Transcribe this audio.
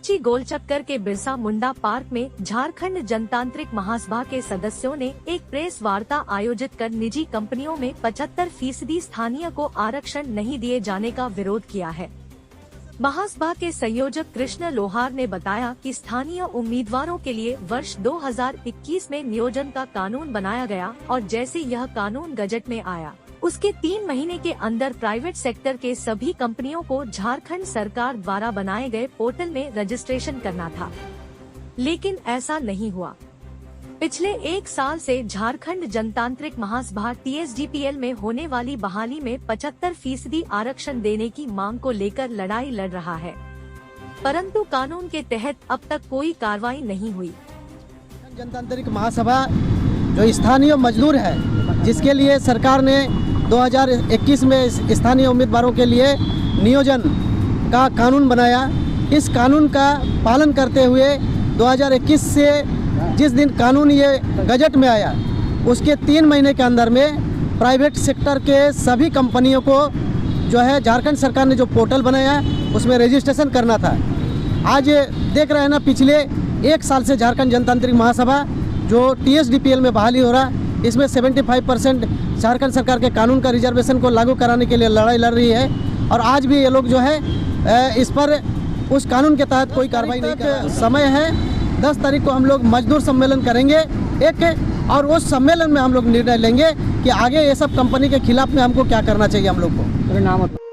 कोच्चि गोलचक्कर के बिरसा मुंडा पार्क में झारखंड जनतांत्रिक महासभा के सदस्यों ने एक प्रेस वार्ता आयोजित कर निजी कंपनियों में 75% स्थानीय को आरक्षण नहीं दिए जाने का विरोध किया है। महासभा के संयोजक कृष्ण लोहार ने बताया कि स्थानीय उम्मीदवारों के लिए वर्ष 2021 में नियोजन का कानून बनाया गया और जैसे यह कानून गजट में आया, उसके 3 महीने के अंदर प्राइवेट सेक्टर के सभी कंपनियों को झारखंड सरकार द्वारा बनाए गए पोर्टल में रजिस्ट्रेशन करना था, लेकिन ऐसा नहीं हुआ। पिछले 1 साल से झारखंड जनतांत्रिक महासभा TSDPL में होने वाली बहाली में 75% आरक्षण देने की मांग को लेकर लड़ाई लड़ रहा है, परंतु कानून के तहत अब तक कोई कार्रवाई नहीं हुई। जनतांत्रिक महासभा जो स्थानीय मजदूर है, जिसके लिए सरकार ने 2021 में स्थानीय उम्मीदवारों के लिए नियोजन का कानून बनाया, इस कानून का पालन करते हुए 2021 से जिस दिन कानून ये गजट में आया, उसके 3 महीने के अंदर में प्राइवेट सेक्टर के सभी कंपनियों को जो है झारखंड सरकार ने जो पोर्टल बनाया उसमें रजिस्ट्रेशन करना था। आज देख रहे हैं ना, पिछले 1 साल से झारखंड जनतांत्रिक महासभा जो TSDPL में बहाली हो रहा, इसमें 75% झारखंड सरकार के कानून का रिजर्वेशन को लागू कराने के लिए लड़ाई लड़ रही है और आज भी ये लोग जो है इस पर उस कानून के तहत कोई कार्रवाई नहीं कर रहा। समय है 10 तारीख को हम लोग मजदूर सम्मेलन करेंगे एक, और उस सम्मेलन में हम लोग निर्णय लेंगे कि आगे ये सब कंपनी के खिलाफ में हमको क्या करना चाहिए हम लोग को।